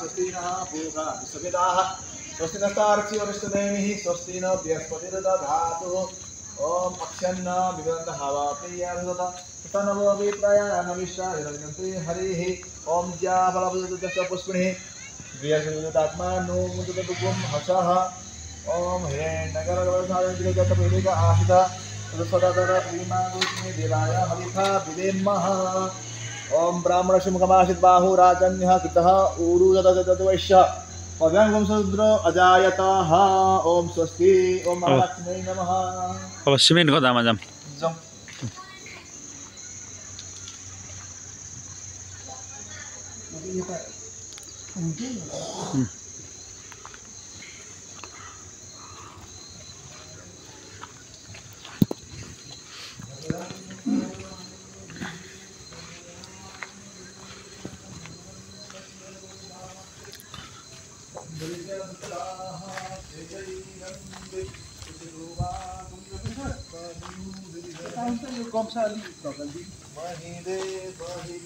स्वस्ति नः पूषा विश्ववेदाः स्वस्ति नस्तार्क्ष्यो अरिष्टनेमिः स्वस्ति न बृहस्पतिर्दधातु ओम अक्षन्न विवरन्त हवा प्रियानुदत तनवो विप्रयाणमिश्रा हिरण्यन्ते हरिः ओम ज्याफलभुजस्य पुष्पिणिः प्रियसुतात्मानो मुदतपुकुं हसः ओम हिरण्यगर्भसारञ्जितपैलिक आशिता तदसदादर प्रीमागुष्मे देवाय हरिथा विदेमः ओम ब्राह्मणशुमुखमाशित बाहु राजन्यः कृतः ऊरुजतवैश्य पद्मं समुद्र अजायतः ओम स्वस्ति ओम महालक्ष्मी नमः अब सिमेन्ट खोदामा जाम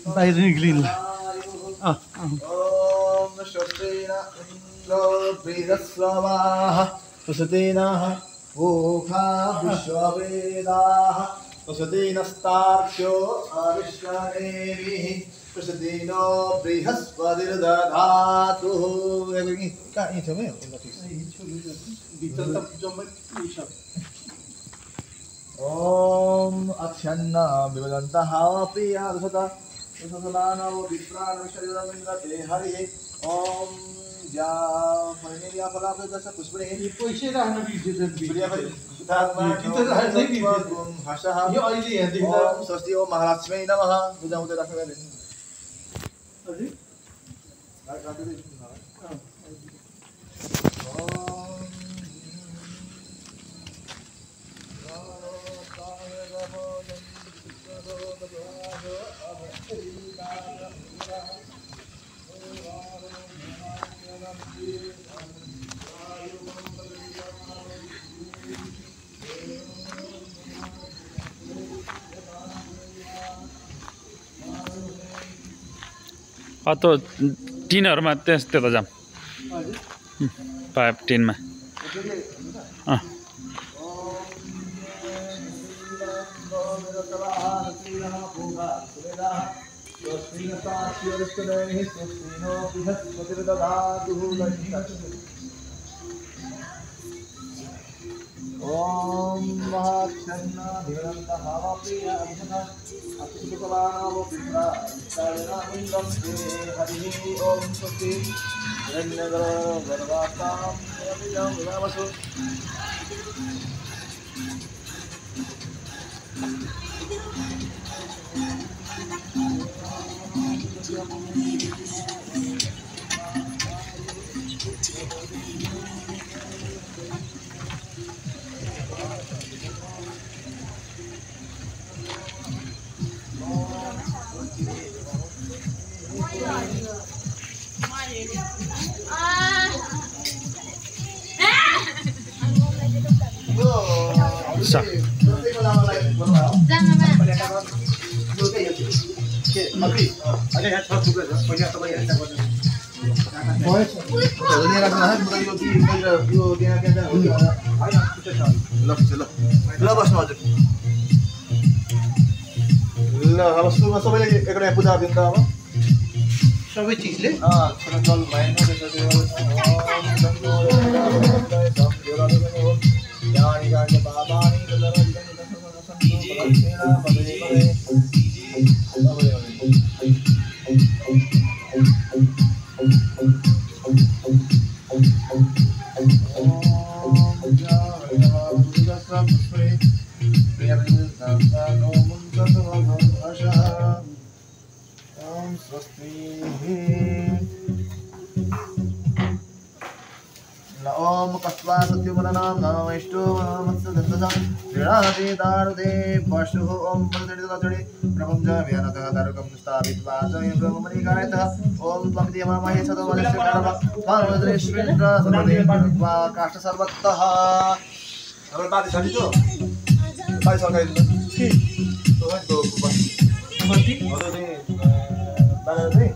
बाहिर निक्लिनु ओम स्वस्तिन इन्द्रो बृहस्पतिः स्वस्तिनः पूषा विश्ववेदाः स्वस्तिनस्तार्क्ष्यो अरिष्टनेमिः स्वस्तिनो बृहस्पतिर्दधातु कहाँ छ मैं ओम अक्षन्न विवदन्तः प्रिया दशता दशसदानवो विप्राणविषयरमिन्द्रते हरिः ओम जा फलनेरिया फलाफलदस्य पुष्पणे पैसे राख्न बिर्सेछन् हसः यो अहिले यहाँ देख्दा ओम स्वस्ति ओम महालक्ष्मी नमः बुझाउँदै राख्नु गरे हजुर तो टिनहरुमा त्यता जाम पाइप टिनमा ओम महाक्षन्न विवरन्तः प्रिया दशता अत्युत्तमानावो विप्राणविषयरमिन्द्रते हरिः ओम स्वस्ति हिरण्यगर्भसारञ्जितपैलिक विदामसु अब सुरुमा सबैले एउटा पूजा दिन्छ अब सबै चीजले जल भएन ओम कस्वा सत्युमनाम नमैष्टो मत्सदन्तसं श्रीराधे दारुदे पशु ओम पदचड़े प्रभुं च व्यानतः दारुकं स्थापित्वा च ब्रह्मणि कारयतः ओम त्वमिति ममये सदवदस्य कारः पार्वतीश्वेन्द्र सर्वदेवा काष्ठ सर्वतः हाम्रो बादी छ नि त्यो बादी सरकारी के तो है तो मति हजुर चाहिँ बाह्र चाहिँ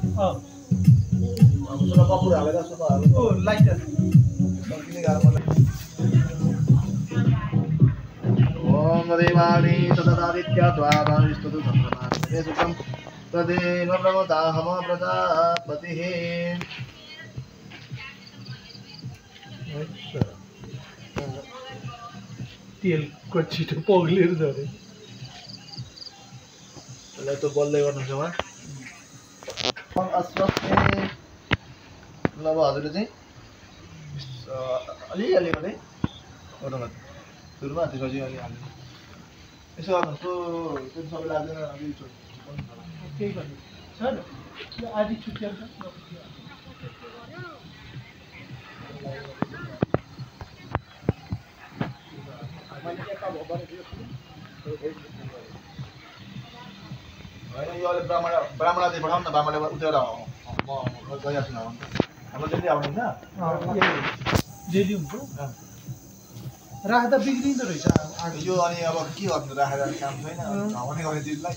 सुन कपुर हालेर सुन हाल्नु ओ लाइटर किन गाह्रो पर्दैन ओम देवानी तदादित्य द्वादाविस्तु चन्द्रमा सुखम तदेव प्रमदाहम प्रजापतिः तेलको छिटो पग्लेर झरे त्यसलाई त बल्दै गर्नुहुन्छ उहाँ अस्वस्थ ल अब हजुरले चाहिँ अलिअलि मात्रै गर्नु सुरुमा त्यसपछि अलि हाल्नु यसो गर्नुहोस् त्यो सबै लाग्दैन अलि केही गर्नु सर आधी छुट्टी आउँछ होइन यो अहिले ब्राह्मण चाहिँ पठाउनु न ब्राह्मणले उठेर म गइरहेको छु न हाम्रो डेली आउने होइन डेली हुन्छ राख्दा बिग्रिँदो रहेछ यो अनि अब के गर्नु राखेर काम छैन भने गर्ने चिजलाई